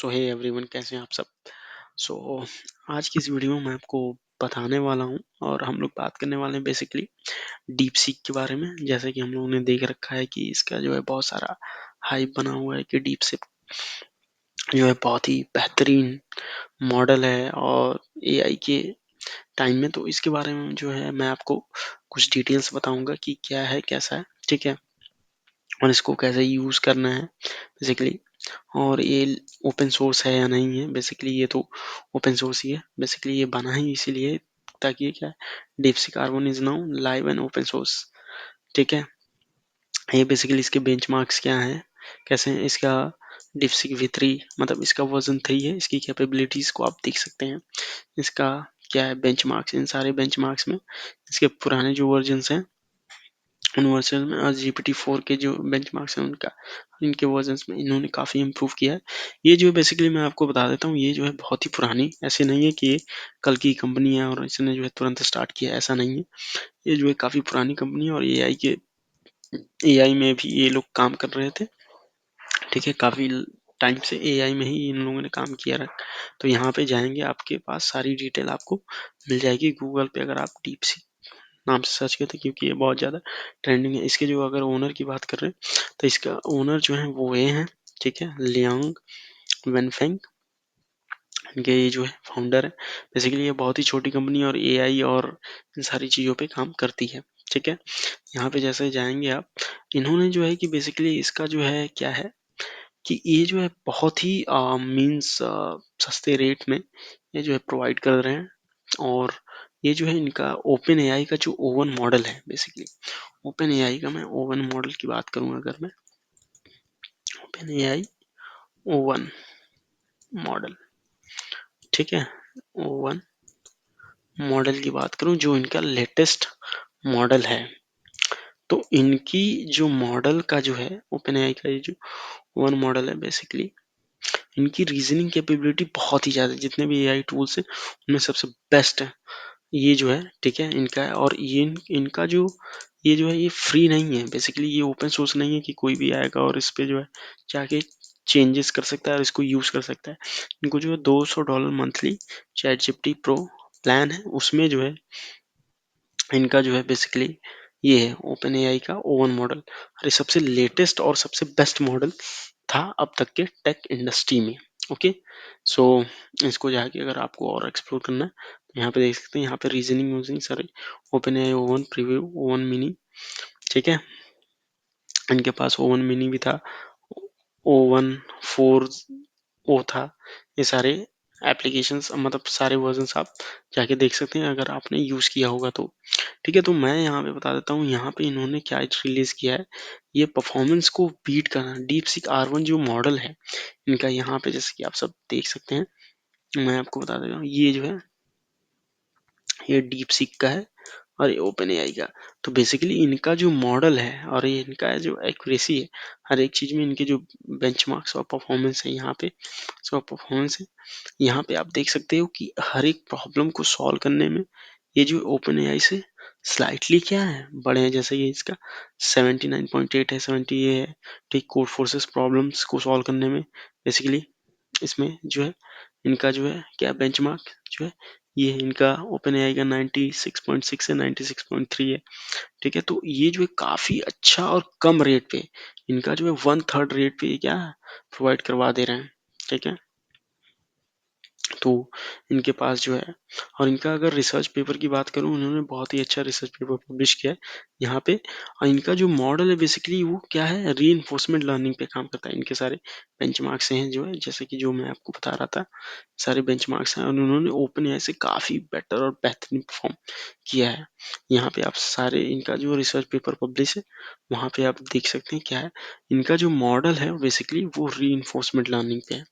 सो hey everyone, कैसे हैं आप सब। सो आज की इस वीडियो में मैं आपको बताने वाला हूँ और हम लोग बात करने वाले हैं बेसिकली डीप सीक के बारे में। जैसे कि हम लोगों ने देख रखा है कि इसका जो है बहुत सारा हाइप बना हुआ है कि डीप सीक जो है बहुत ही बेहतरीन मॉडल है और एआई के टाइम में। तो इसके बारे में जो है मैं आपको कुछ डिटेल्स बताऊंगा कि क्या है, कैसा है, ठीक है, और इसको कैसे यूज़ करना है बेसिकली। और ये ओपन सोर्स है या नहीं है, बेसिकली ये तो ओपन सोर्स ही है। बेसिकली ये बना ही इसीलिए ताकि ये क्या है, DeepSeek R1 is now live and open source, ठीक है। ये बेसिकली इसके बेंचमार्क्स क्या हैं, कैसे हैं। इसका डीपसीक V3 मतलब इसका वर्जन 3 है। इसकी कैपेबिलिटीज़ को आप देख सकते हैं। इसका क्या है बेंचमार्क्स, इन सारे बेंचमार्क्स में इसके पुराने जो वर्जन्स हैं उन वर्जन में और GPT-4 के जो बेंचमार्क्स हैं उनका इनके वर्जन्स में इन्होंने काफ़ी इम्प्रूव किया है। ये जो है बेसिकली मैं आपको बता देता हूँ, ये जो है बहुत ही पुरानी, ऐसे नहीं है कि ये कल की कंपनी है और इसने जो है तुरंत स्टार्ट किया है, ऐसा नहीं है। ये जो है काफ़ी पुरानी कंपनी है और एआई में भी ये लोग काम कर रहे थे, ठीक है। काफ़ी टाइम से एआई में ही इन लोगों ने काम किया रहा। तो यहाँ पे जाएंगे, आपके पास सारी डिटेल आपको मिल जाएगी गूगल पे अगर आप डीपसीक नाम से सर्च करते, क्योंकि ये बहुत ज़्यादा ट्रेंडिंग है। इसके जो अगर ओनर की बात कर रहे हैं तो इसका ओनर जो है वो ये हैं, ठीक है, लियांग वेनफेंग। इनके ये जो है फाउंडर है। बेसिकली ये बहुत ही छोटी कंपनी और एआई और इन सारी चीज़ों पे काम करती है, ठीक है। यहाँ पे जैसे जाएंगे आप, इन्होंने जो है कि बेसिकली इसका जो है क्या है कि ये जो है बहुत ही मीन्स सस्ते रेट में ये जो है प्रोवाइड कर रहे हैं। और ये जो है इनका ओपन एआई का जो ओवन मॉडल है, बेसिकली ओपन एआई का मैं ओवन मॉडल की बात करूँ, अगर मैं ओपन एआई ओवन मॉडल, ठीक है, ओवन मॉडल की बात करूँ जो इनका लेटेस्ट मॉडल है, तो इनकी जो मॉडल का जो है ओपन एआई का ये जो वन मॉडल है, बेसिकली इनकी रीजनिंग कैपेबिलिटी बहुत ही ज़्यादा, जितने भी एआई टूल्स हैं उनमें सबसे बेस्ट है ये जो है, ठीक है, इनका है। और ये इनका जो ये जो है ये फ्री नहीं है, बेसिकली ये ओपन सोर्स नहीं है कि कोई भी आएगा और इस पे जो है जाके चेंजेस कर सकता है और इसको यूज़ कर सकता है। इनको जो है $200 monthly chat GPT pro plan है, उसमें जो है इनका जो है बेसिकली ये है ओपन एआई का ओवन मॉडल। और ये सबसे लेटेस्ट और सबसे बेस्ट मॉडल था अब तक के टेक इंडस्ट्री में, ओके। सो इसको जाके अगर आपको और एक्सप्लोर करना है तो यहाँ पे देख सकते हैं, यहाँ पे reasoning using sorry open AI oven preview oven mini, ठीक है। इनके पास ओवन मिनी भी था, ओवन 4 ओ था। ये सारे एप्लीकेशंस मतलब सारे वर्जन्स आप जाके देख सकते हैं अगर आपने यूज़ किया होगा तो, ठीक है। तो मैं यहाँ पे बता देता हूँ यहाँ पे इन्होंने क्या रिलीज़ किया है। ये परफॉर्मेंस को बीट करना, डीपसीक R1 जो मॉडल है इनका, यहाँ पे जैसे कि आप सब देख सकते हैं, मैं आपको बता देता हूँ ये जो है ये डीपसीक का है और ये ओपन एआई का। तो बेसिकली इनका जो मॉडल है और ये इनका जो एक्यूरेसी है, हर एक चीज़ में इनके जो बेंचमार्क्स और परफॉर्मेंस है, यहाँ पे सब परफॉर्मेंस है। यहाँ पे आप देख सकते हो कि हर एक प्रॉब्लम को सॉल्व करने में ये जो ओपन एआई से स्लाइटली क्या है बड़े हैं। जैसे ये इसका 79.8 है, 70 ये है, ठीक। कोड फोर्सेस प्रॉब्लम्स को सॉल्व करने में बेसिकली इसमें जो है इनका जो है क्या बेंचमार्क जो है ये इनका ओपन एआई का 96.6 है, 96.3 है, ठीक है। तो ये जो है काफ़ी अच्छा और कम रेट पे इनका जो है 1/3 रेट पे क्या प्रोवाइड करवा दे रहे हैं, ठीक है। तो इनके पास जो है, और इनका अगर रिसर्च पेपर की बात करूँ, उन्होंने बहुत ही अच्छा रिसर्च पेपर पब्लिश किया है यहाँ पे। और इनका जो मॉडल है बेसिकली वो क्या है, रीइंफोर्समेंट लर्निंग पे काम करता है। इनके सारे बेंचमार्क्स हैं जो है, जैसे कि जो मैं आपको बता रहा था, सारे बेंचमार्क्स हैं और उन्होंने ओपन एआई से काफ़ी बेटर और बेहतरीन परफॉर्म किया है। यहाँ पे आप सारे इनका जो रिसर्च पेपर पब्लिश है वहाँ पे आप देख सकते हैं क्या है। इनका जो मॉडल है बेसिकली वो रीइंफोर्समेंट लर्निंग पे है,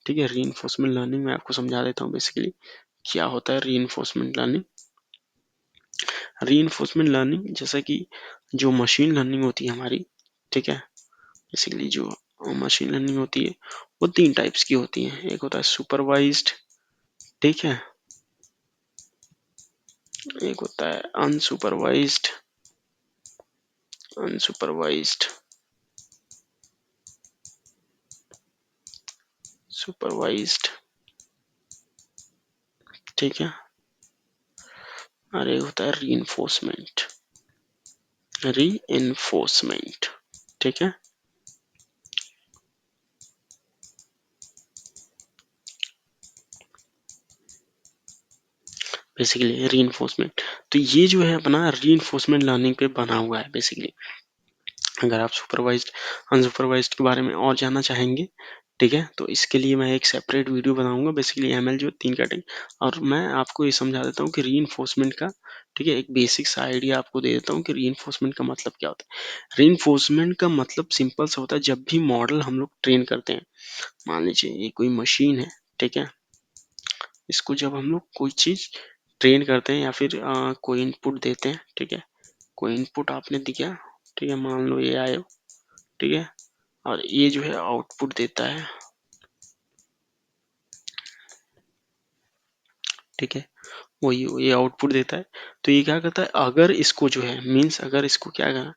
ठीक है। रीइंफोर्समेंट लर्निंग मैं आपको समझा देता हूँ बेसिकली क्या होता है रीइंफोर्समेंट लर्निंग। रीइंफोर्समेंट लर्निंग जैसा कि जो मशीन लर्निंग होती है हमारी, ठीक है, बेसिकली जो मशीन लर्निंग होती है वो 3 टाइप्स की होती है। एक होता है सुपरवाइज्ड, ठीक है, एक होता है अनसुपरवाइज्ड, अनसुपरवाइज्ड सुपरवाइज्ड, ठीक है। और एक होता है रीइंफोर्समेंट, रीइंफोर्समेंट, ठीक है। बेसिकली रीइंफोर्समेंट, तो ये जो है अपना रीइंफोर्समेंट लर्निंग पे बना हुआ है बेसिकली। अगर आप सुपरवाइज्ड अनसुपरवाइज्ड के बारे में और जानना चाहेंगे, ठीक है, तो इसके लिए मैं एक सेपरेट वीडियो बनाऊंगा। बेसिकली एमएल जो 3 कैटेगरी, और मैं आपको ये समझा देता हूँ कि रीइंफोर्समेंट का, ठीक है, एक बेसिक सा आइडिया आपको दे देता हूँ कि रीइंफोर्समेंट का मतलब क्या होता है। रीइंफोर्समेंट का मतलब सिंपल सा होता है, जब भी मॉडल हम लोग ट्रेन करते हैं, मान लीजिए ये कोई मशीन है, ठीक है, इसको जब हम लोग कोई चीज़ ट्रेन करते हैं या फिर कोई इनपुट देते हैं, ठीक है, कोई इनपुट आपने दिया, ठीक है, मान लो ये आयो, ठीक है, और ये जो है आउटपुट देता है, ठीक है, वही ये आउटपुट देता है। तो ये क्या करता है, अगर इसको जो है मीन्स, अगर इसको क्या करना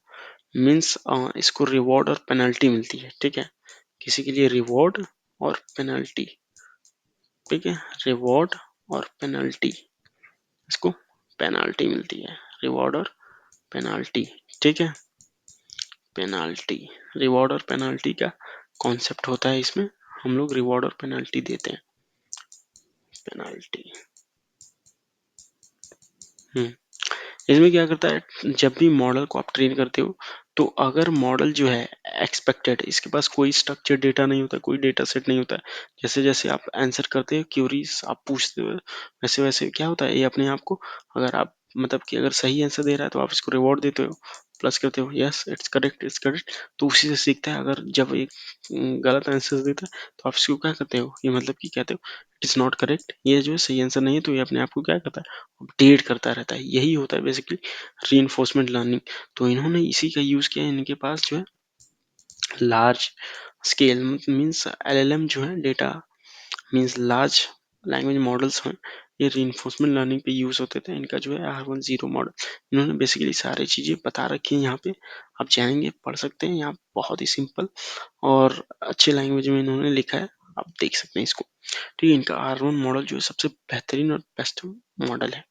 मीन्स, इसको रिवॉर्ड और पेनल्टी मिलती है, ठीक है, किसी के लिए रिवॉर्ड और पेनल्टी, ठीक है, रिवॉर्ड और पेनल्टी, इसको पेनल्टी मिलती है, रिवॉर्ड और पेनल्टी, ठीक है, पेनल्टी, रिवॉर्ड और पेनल्टी का कॉन्सेप्ट होता है इसमें, हम लोग रिवॉर्ड और पेनल्टी देते हैं, पेनल्टी। इसमें क्या करता है, जब भी मॉडल को आप ट्रेन करते हो, तो अगर मॉडल जो है एक्सपेक्टेड, इसके पास कोई स्ट्रक्चर डेटा नहीं होता, कोई डेटा सेट नहीं होता, जैसे जैसे आप आंसर करते हो, क्यूरीज आप पूछते हो, वैसे वैसे क्या होता है, ये अपने आप को, अगर आप मतलब कि अगर सही आंसर दे रहा है तो आप इसको रिवॉर्ड देते हो, प्लस करते हो yes it's correct it's correct, तो उसी से सीखता है। अगर जब एक गलत आंसर देता है तो आप इसको क्या करते हो, ये मतलब कि कहते हो इट इज़ नॉट करेक्ट, ये जो है सही आंसर नहीं है, तो ये अपने आप को क्या करता है, अपडेट करता रहता है। यही होता है बेसिकली रीइंफोर्समेंट लर्निंग। तो इन्होंने इसी का यूज़ किया, इनके पास जो है लार्ज स्केल मीन्स एलएलएम जो है, data means large language models हैं, ये रीइंफोर्समेंट लर्निंग पे यूज़ होते थे। इनका जो है R10 मॉडल, इन्होंने बेसिकली सारी चीज़ें बता रखी हैं यहाँ पे, आप जाएंगे पढ़ सकते हैं, यहाँ बहुत ही सिंपल और अच्छे लैंग्वेज में इन्होंने लिखा है, आप देख सकते हैं इसको। ठीक है, इनका R1 मॉडल जो है सबसे बेहतरीन और बेस्ट मॉडल है,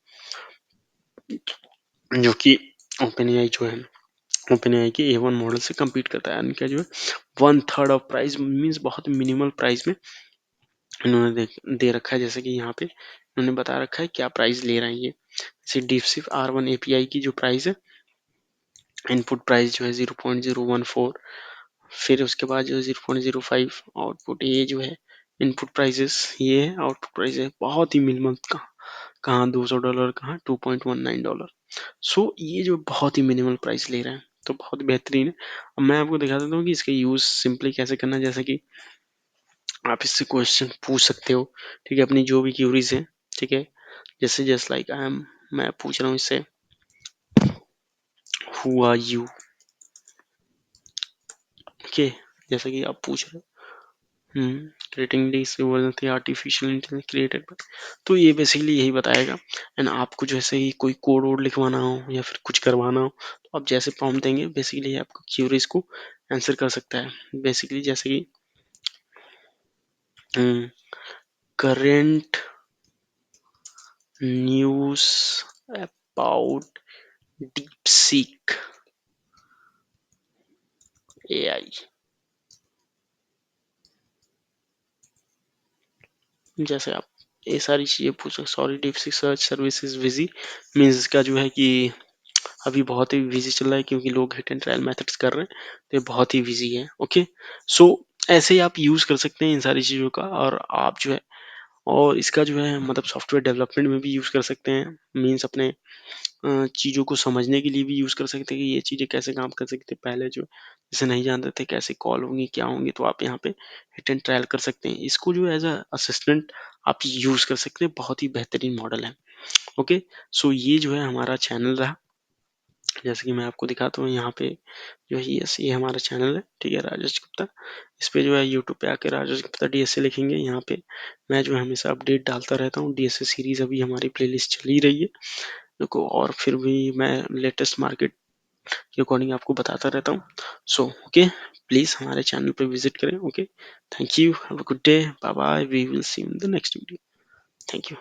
जो कि ओपन एआई जो है, ओपन एआई के A1 मॉडल से कम्पीट करता है। इनका जो है 1/3 ऑफ प्राइस मीन्स बहुत मिनिमल प्राइस में इन्होंने दे रखा है। जैसे कि यहाँ पे इन्होंने बता रखा है क्या प्राइस ले रहे हैं ये। जैसे डीपसीक R1 API की जो प्राइस है, इनपुट प्राइस जो है 0.014, फिर उसके बाद जो है 0.05 आउटपुट, ये जो है इनपुट प्राइसेस, ये है आउटपुट प्राइस है, बहुत ही मिनिमम, कहाँ $200, कहाँ $2.19। सो ये जो बहुत ही मिनिमल प्राइस ले रहे हैं, तो बहुत बेहतरीन है। अब मैं आपको दिखा देता हूँ कि इसका यूज़ सिंपली कैसे करना है। जैसे कि आप इससे क्वेश्चन पूछ सकते हो, ठीक है, अपनी जो भी क्यूरीज है, ठीक है, जैसे जस्ट लाइक आई एम, मैं पूछ रहा हूँ इससे हु आर यू, ओके, जैसे कि आप पूछ रहे हो rating the artificial intelligence created by, तो ये बेसिकली यही बताएगा। एंड आपको जैसे ही कोई कोड वोड लिखवाना हो या फिर कुछ करवाना हो, तो आप जैसे प्रॉम्प्ट देंगे बेसिकली आपको क्यूरीज को आंसर कर सकता है। बेसिकली जैसे कि current news about DeepSeek AI, जैसे आप ये सारी चीज़ें पूछ सकते। Sorry DeepSeek search services busy, means इसका जो है कि अभी बहुत ही बिजी चल रहा है, क्योंकि लोग हिट एंड ट्रायल मेथड्स कर रहे हैं, तो ये बहुत ही बिजी है। ओके, सो ऐसे ही आप यूज़ कर सकते हैं इन सारी चीज़ों का, और आप जो है, और इसका जो है मतलब सॉफ्टवेयर डेवलपमेंट में भी यूज़ कर सकते हैं, मीन्स अपने चीज़ों को समझने के लिए भी यूज़ कर सकते हैं कि ये चीज़ें कैसे काम कर सकते हैं। पहले जो जैसे नहीं जानते थे कैसे कॉल होंगी क्या होंगी, तो आप यहाँ पे हिट एंड ट्रायल कर सकते हैं। इसको जो एज अ असिस्टेंट आप यूज़ कर सकते हैं, बहुत ही बेहतरीन मॉडल है। ओके, सो ये जो है हमारा चैनल रहा। जैसे कि मैं आपको दिखाता हूँ यहाँ पे जो है, ये हमारा चैनल है, ठीक है, राजेश गुप्ता। इस पे जो है यूट्यूब पे आके राजेश गुप्ता डीएसए लिखेंगे, यहाँ पे मैं जो है हमेशा अपडेट डालता रहता हूँ। डीएसए सीरीज अभी हमारी प्लेलिस्ट चल ही रही है, देखो, और फिर भी मैं लेटेस्ट मार्केट के अकॉर्डिंग आपको बताता रहता हूँ। सो ओके, प्लीज़ हमारे चैनल पे विज़िट करें। Okay, thank you, have a good day, bye bye, we will see you in the next video. Thank you.